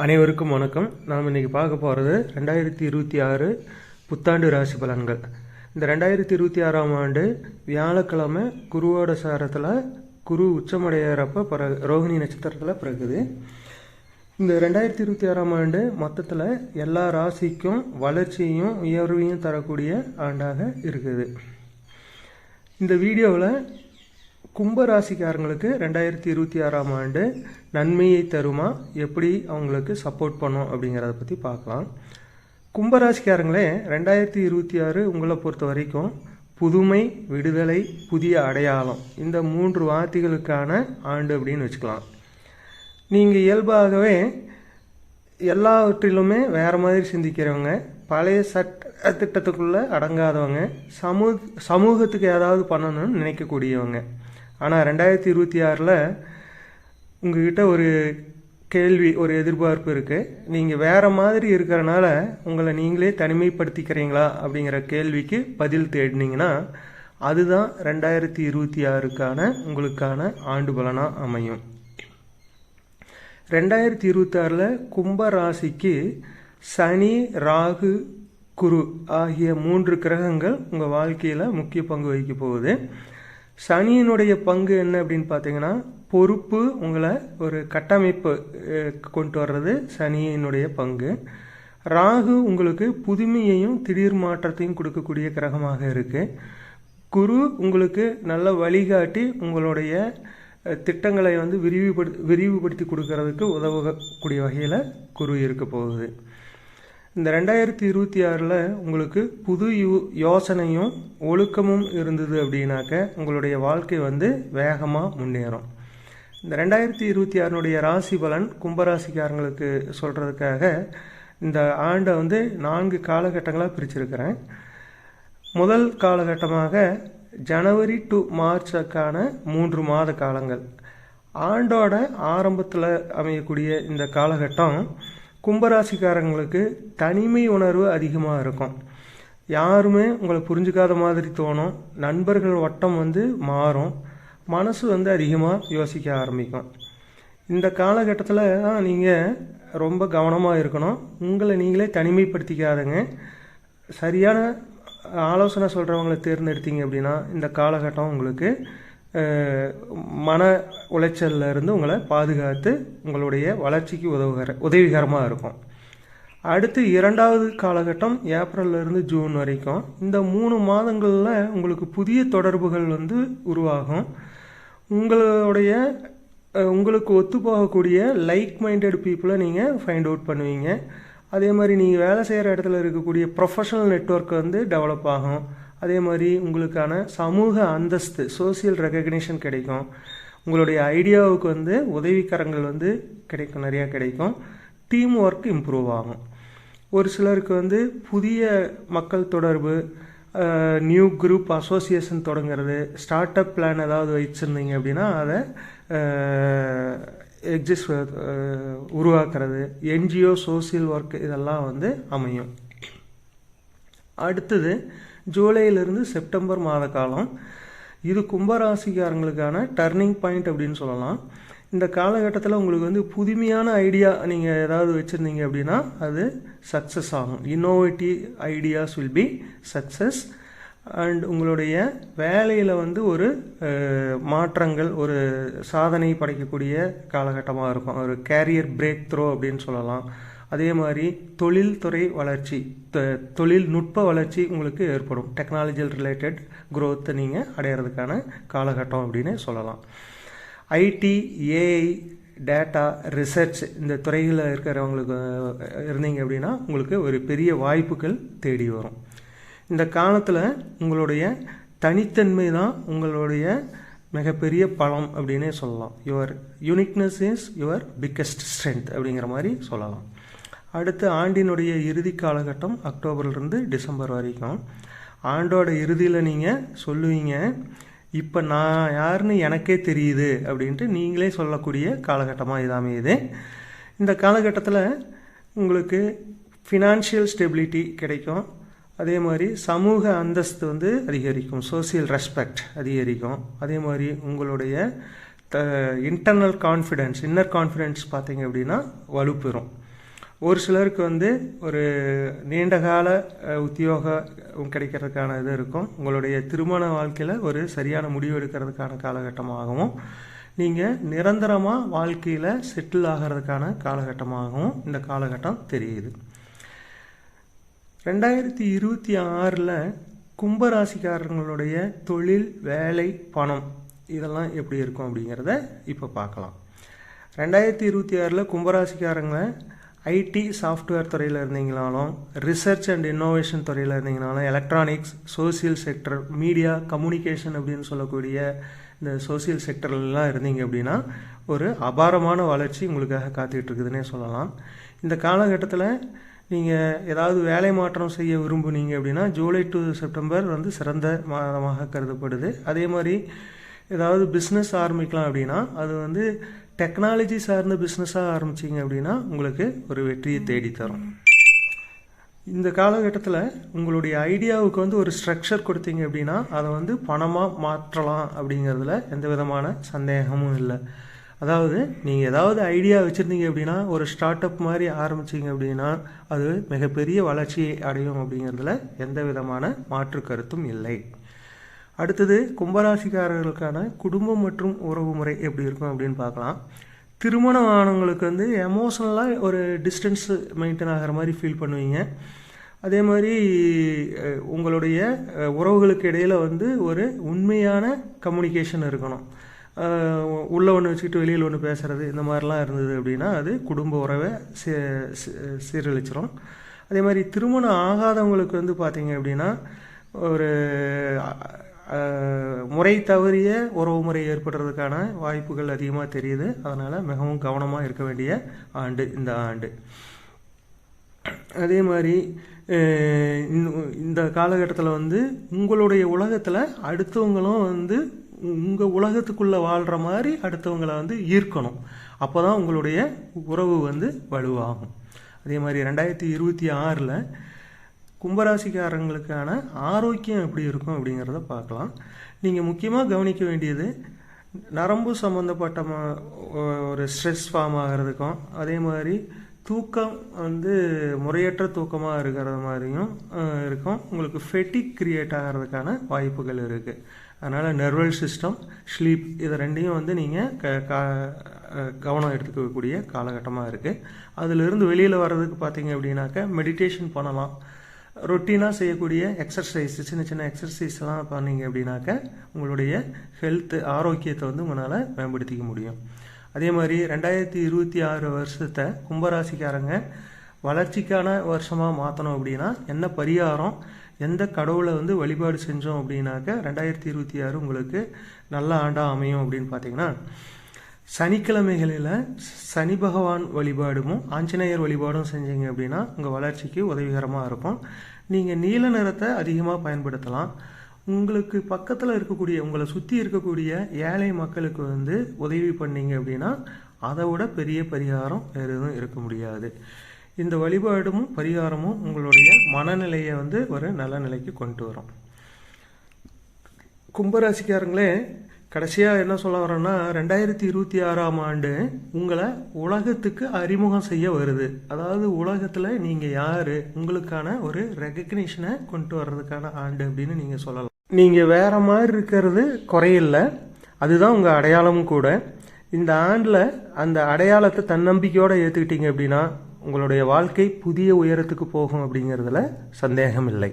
அனைவருக்கும் வணக்கம். நாம் இன்றைக்கி பார்க்க போகிறது 2026 புத்தாண்டு ராசி பலன்கள். இந்த 2026ஆம் ஆண்டு வியாழக்கிழமை குருவோட சாரத்தில் குரு உச்சமடைகிறப்ப ரோகிணி நட்சத்திரத்தில் பிறகுது. இந்த 2026ஆம் ஆண்டு மொத்தத்தில் எல்லா ராசிக்கும் வளர்ச்சியையும் உயர்வையும் தரக்கூடிய ஆண்டாக இருக்குது. இந்த வீடியோவில் கும்பராசிக்காரங்களுக்கு 2026ஆம் ஆண்டு நன்மையை தருமா, எப்படி அவங்களுக்கு சப்போர்ட் பண்ணும் அப்படிங்கிறத பற்றி பார்க்கலாம். கும்பராசிக்காரங்களே, 2026 உங்களை பொறுத்த வரைக்கும் புதுமை, விடுதலை, புதிய அடையாளம், இந்த 3 வார்த்தைகளுக்கான ஆண்டு அப்படின்னு வச்சுக்கலாம். நீங்கள் இயல்பாகவே எல்லாவற்றிலுமே வேறு மாதிரி சிந்திக்கிறவங்க, பழைய திட்டத்துக்குள்ளே அடங்காதவங்க, சமூகத்துக்கு ஏதாவது பண்ணணும்னு நினைக்கக்கூடியவங்க. ஆனால் 2026 உங்ககிட்ட ஒரு கேள்வி, ஒரு எதிர்பார்ப்பு இருக்குது. நீங்கள் வேறு மாதிரி இருக்கிறனால உங்களை நீங்களே தனிமைப்படுத்திக்கிறீங்களா அப்படிங்கிற கேள்விக்கு பதில் தேடினீங்கன்னா அதுதான் 2026க்கான உங்களுக்கான ஆண்டு பலனாக அமையும். 2026 கும்ப ராசிக்கு சனி, ராகு, குரு ஆகிய 3 கிரகங்கள் உங்கள் வாழ்க்கையில் முக்கிய பங்கு வகிக்க போகுது. சனியினுடைய பங்கு என்ன அப்படின்னு பார்த்தீங்கன்னா, பொறுப்பு, உங்களை ஒரு கட்டமைப்பு கொண்டு வர்றது சனியினுடைய பங்கு. ராகு உங்களுக்கு புதுமையையும் திடீர் மாற்றத்தையும் கொடுக்கக்கூடிய கிரகமாக இருக்குது. குரு உங்களுக்கு நல்ல வழிகாட்டி உங்களுடைய திட்டங்களை விரிவுபடுத்தி கொடுக்கறதுக்கு உதவக்கூடிய வகையில் குரு இருக்க போகுது. இந்த 2026 உங்களுக்கு புது யோசனையும் ஒழுக்கமும் இருந்தது அப்படின்னாக்க உங்களுடைய வாழ்க்கை வேகமாக முன்னேறும். இந்த 2026 ராசி பலன் கும்பராசிக்காரங்களுக்கு சொல்கிறதுக்காக இந்த ஆண்டை 4 காலகட்டங்களாக பிரிச்சிருக்கிறேன். முதல் காலகட்டமாக ஜனவரி டு மார்ச்சுக்கான 3 மாத காலங்கள். ஆண்டோட ஆரம்பத்தில் அமையக்கூடிய இந்த காலகட்டம் கும்பராசிக்காரங்களுக்கு தனிமை உணர்வு அதிகமாக இருக்கும். யாருமே உங்களை புரிஞ்சுக்காத மாதிரி தோணும். நண்பர்கள் வட்டம் மாறும். மனசு அதிகமாக யோசிக்க ஆரம்பிக்கும். இந்த காலகட்டத்தில் தான் நீங்கள் ரொம்ப கவனமாக இருக்கணும். உங்களை நீங்களே தனிமைப்படுத்திக்காதங்க. சரியான ஆலோசனை சொல்கிறவங்களை தேர்ந்தெடுத்தீங்க அப்படின்னா இந்த காலகட்டம் உங்களுக்கு மன உளைச்சலில் இருந்து உங்களை பாதுகாத்து உங்களுடைய வளர்ச்சிக்கு உதவிகரமாக இருக்கும். அடுத்து 2வது காலகட்டம் ஏப்ரல்லேருந்து ஜூன் வரைக்கும். இந்த 3 மாதங்களில் உங்களுக்கு புதிய தொடர்புகள் உருவாகும். உங்களுக்கு ஒத்து போகக்கூடிய லைக் மைண்டட் பீப்புளை நீங்கள் ஃபைண்ட் அவுட் பண்ணுவீங்க. அதே மாதிரி நீங்கள் வேலை செய்கிற இடத்துல இருக்கக்கூடிய ப்ரொஃபஷனல் நெட்வொர்க் டெவலப் ஆகும். அதே மாதிரி உங்களுக்கான சமூக அந்தஸ்து, சோசியல் ரெகக்னிஷன் கிடைக்கும். உங்களுடைய ஐடியாவுக்கு உதவிக்கரங்கள் கிடைக்கும், நிறையா கிடைக்கும். டீம் ஒர்க் இம்ப்ரூவ் ஆகும். ஒரு சிலருக்கு புதிய மக்கள் தொடர்பு, நியூ குரூப் அசோசியேஷன் தொடங்குறது, ஸ்டார்ட் அப் பிளான் ஏதாவது வச்சுருந்தீங்க அப்படின்னா அதை உருவாக்குறது, என்ஜிஓ, சோசியல் ஒர்க், இதெல்லாம் அமையும். அடுத்தது ஜூலையிலிருந்து செப்டம்பர் மாத காலம். இது கும்பராசிக்காரங்களுக்கான டர்னிங் பாயிண்ட் அப்படின்னு சொல்லலாம். இந்த காலகட்டத்தில் உங்களுக்கு புதுமையான ஐடியா நீங்கள் ஏதாவது வச்சுருந்தீங்க அப்படின்னா அது சக்ஸஸ் ஆகும். Innovative ideas will be success. And உங்களுடைய வேலையில் ஒரு மாற்றங்கள், ஒரு சாதனை படைக்கக்கூடிய காலகட்டமாக இருக்கும். ஒரு கேரியர் பிரேக் த்ரோ அப்படின்னு சொல்லலாம். அதே மாதிரி தொழில்துறை வளர்ச்சி, தொழில்நுட்ப வளர்ச்சி உங்களுக்கு ஏற்படும். டெக்னாலஜியல் ரிலேட்டட் க்ரோத்தை நீங்கள் அடையிறதுக்கான காலகட்டம் அப்படின்னு சொல்லலாம். ஐடி, ஏஐ, டேட்டா, ரிசர்ச் இந்த துறைகளில் இருக்கிறவங்களுக்கு இருந்தீங்க அப்படின்னா உங்களுக்கு ஒரு பெரிய வாய்ப்புகள் தேடி வரும். இந்த காலத்தில் உங்களுடைய தனித்தன்மை தான் உங்களுடைய மிகப்பெரிய பலம் அப்படின்னே சொல்லலாம். Your uniqueness is your biggest strength அப்படிங்கிற மாதிரி சொல்லலாம். அடுத்து ஆண்டினுடைய இறுதி காலகட்டம் அக்டோபர்லேருந்து டிசம்பர் வரைக்கும். ஆண்டோட இறுதியில் நீங்கள் சொல்லுவீங்க, இப்போ நான் யாருன்னு எனக்கே தெரியுது அப்படின்ட்டு நீங்களே சொல்லக்கூடிய காலகட்டமாக இது அமையுது. இந்த காலகட்டத்தில் உங்களுக்கு ஃபினான்ஷியல் ஸ்டெபிலிட்டி கிடைக்கும். அதே மாதிரி சமூக அந்தஸ்து அதிகரிக்கும், சோசியல் ரெஸ்பெக்ட் அதிகரிக்கும். அதே மாதிரி உங்களுடைய இன்டர்னல் கான்ஃபிடென்ஸ், இன்னர் கான்ஃபிடென்ஸ் பார்த்தீங்க அப்படின்னா வலுப்பெறும். ஒரு சிலருக்கு வந்து ஒரு நீண்டகால உத்தியோகம் கிடைக்கிறதுக்கான இது இருக்கும். உங்களுடைய திருமண வாழ்க்கையில் ஒரு சரியான முடிவு எடுக்கிறதுக்கான காலகட்டமாகவும், நீங்கள் நிரந்தரமாக வாழ்க்கையில் செட்டில் ஆகிறதுக்கான காலகட்டமாகவும் இந்த காலகட்டம் தெரியுது. 2026 கும்பராசிக்காரங்களுடைய தொழில், வேலை, பணம் இதெல்லாம் எப்படி இருக்கும் அப்படிங்கிறத இப்போ பார்க்கலாம். 2026 கும்பராசிக்காரங்க ஐடி சாஃப்ட்வேர் துறையில் இருந்தீங்கனாலும், ரிசர்ச் அண்ட் இன்னோவேஷன் துறையில் இருந்தீங்கனாலும், electronics, social sector, media, communication அப்படின்னு சொல்லக்கூடிய இந்த சோசியல் செக்டர்லாம் இருந்தீங்க அப்படின்னா ஒரு அபாரமான வளர்ச்சி உங்களுக்காக காத்துக்கிட்டு இருக்குதுன்னே சொல்லலாம். இந்த காலகட்டத்தில் நீங்கள் ஏதாவது வேலை மாற்றம் செய்ய விரும்புனீங்க அப்படின்னா ஜூலை டு செப்டம்பர் வந்து சிறந்த மாதமாக கருதப்படுது. அதே மாதிரி ஏதாவது பிஸ்னஸ் ஆரம்பிக்கலாம் அப்படின்னா அது வந்து டெக்னாலஜி சார்ந்த பிஸ்னஸாக ஆரம்பிச்சிங்க அப்படின்னா உங்களுக்கு ஒரு வெற்றியை தேடித்தரும். இந்த காலகட்டத்தில் உங்களுடைய ஐடியாவுக்கு வந்து ஒரு ஸ்ட்ரக்சர் கொடுத்தீங்க அப்படின்னா அதை வந்து பணமாக மாற்றலாம் அப்படிங்கிறதுல எந்த விதமான சந்தேகமும் இல்லை. அதாவது நீங்கள் ஏதாவது ஐடியா வச்சுருந்தீங்க அப்படின்னா ஒரு ஸ்டார்ட் அப் மாதிரி ஆரம்பிச்சிங்க அப்படின்னா அது மிகப்பெரிய வளர்ச்சியை அடையும் அப்படிங்கிறதுல எந்த விதமான மாற்று கருத்தும் இல்லை. அடுத்தது கும்பராசிக்காரர்களுக்கான குடும்பம் மற்றும் உறவு முறை எப்படி இருக்கும் அப்படின்னு பார்க்கலாம். திருமணம் ஆனவங்களுக்கு வந்து எமோஷனலாக ஒரு டிஸ்டன்ஸ் மெயின்டைன் ஆகிற மாதிரி ஃபீல் பண்ணுவீங்க. அதே மாதிரி உங்களுடைய உறவுகளுக்கு இடையில் வந்து ஒரு உண்மையான கம்யூனிகேஷன் இருக்கணும். உள்ளே ஒன்று வச்சுக்கிட்டு வெளியில் ஒன்று பேசுகிறது இந்த மாதிரிலாம் இருந்தது அப்படின்னா அது குடும்ப உறவை சீரழிச்சிடும். அதே மாதிரி திருமணம் ஆகாதவங்களுக்கு வந்து பார்த்தீங்க அப்படின்னா ஒரு முறை தவறிய உறவு முறை ஏற்படுறதுக்கான வாய்ப்புகள் அதிகமாக தெரியுது. அதனால் மிகவும் கவனமாக இருக்க வேண்டிய ஆண்டு இந்த ஆண்டு. அதே மாதிரி இந்த காலகட்டத்தில் வந்து உங்களுடைய உலகத்தில் அடுத்தவங்களும் வந்து உங்கள் உலகத்துக்குள்ளே வாழ்கிற மாதிரி அடுத்தவங்களை வந்து ஈர்க்கணும். அப்போ தான் உங்களுடைய உறவு வந்து வலுவாகும். அதே மாதிரி 2026 கும்பராசிக்காரங்களுக்கான ஆரோக்கியம் எப்படி இருக்கும் அப்படிங்கிறத பார்க்கலாம். நீங்கள் முக்கியமாக கவனிக்க வேண்டியது நரம்பு சம்மந்தப்பட்ட ஒரு ஸ்ட்ரெஸ் ஃபார்ம் ஆகிறதுக்கும், அதே மாதிரி தூக்கம் வந்து முறையற்ற தூக்கமாக இருக்கிற மாதிரியும் இருக்கும். உங்களுக்கு ஃபெட்டிக் கிரியேட் ஆகிறதுக்கான வாய்ப்புகள் இருக்குது. அதனால் நர்வஸ் சிஸ்டம், ஸ்லீப் இது ரெண்டையும் வந்து நீங்கள் கவனம் எடுத்துக்கக்கூடிய காலகட்டமாக இருக்குது. அதிலிருந்து வெளியில் வர்றதுக்கு பார்த்தீங்க அப்படின்னாக்கா மெடிடேஷன் பண்ணலாம். ரொட்டீனாக செய்யக்கூடிய எக்ஸசைஸ், சின்ன சின்ன எக்ஸசைஸ்லாம் பண்ணிங்க அப்படின்னாக்க உங்களுடைய ஹெல்த் ஆரோக்கியத்தை வந்து உங்களால் மேம்படுத்திக்க முடியும். அதே மாதிரி 2026 வருஷத்தை கும்பராசிக்காரங்க வளர்ச்சிக்கான வருஷமாக மாற்றணும் அப்படின்னா என்ன பரிகாரம், எந்த கடவுளை வந்து வழிபாடு செஞ்சோம் அப்படின்னாக்க 2026 உங்களுக்கு நல்ல ஆண்டாக அமையும் அப்படின்னு பார்த்தீங்கன்னா சனிக்கிழமைகளில் சனி பகவான் வழிபாடும் ஆஞ்சநேயர் வழிபாடும் செஞ்சீங்க அப்படின்னா உங்கள் வளர்ச்சிக்கு உதவிகரமாக இருக்கும். நீங்கள் நீல நிறத்தை அதிகமாக பயன்படுத்தலாம். உங்களுக்கு பக்கத்தில் இருக்கக்கூடிய உங்களை சுற்றி இருக்கக்கூடிய ஏழை மக்களுக்கு வந்து உதவி பண்ணீங்க அப்படின்னா அதை விட பெரிய பரிகாரம் வேறு எதுவும் இருக்க முடியாது. இந்த வழிபாடும் பரிகாரமும் உங்களுடைய மனநிலையை வந்து ஒரு நல்ல நிலைக்கு கொண்டு வரும். கும்பராசிக்காரங்களே, கடைசியாக என்ன சொல்ல வரேன்னா 2026 உங்களை உலகத்துக்கு அறிமுகம் செய்ய வருது. அதாவது உலகத்தில் நீங்கள் யார், உங்களுக்கான ஒரு ரெகக்னிஷனை கொண்டு வர்றதுக்கான ஆண்டு அப்படின்னு நீங்கள் சொல்லலாம். நீங்கள் வேற மாதிரி இருக்கிறது குறையில்லை, அதுதான் உங்கள் அடையாளமும் கூட. இந்த ஆண்டில் அந்த அடையாளத்தை தன்னம்பிக்கையோடு ஏற்றுக்கிட்டீங்க அப்படின்னா உங்களுடைய வாழ்க்கை புதிய உயரத்துக்கு போகும் அப்படிங்கிறதுல சந்தேகம் இல்லை.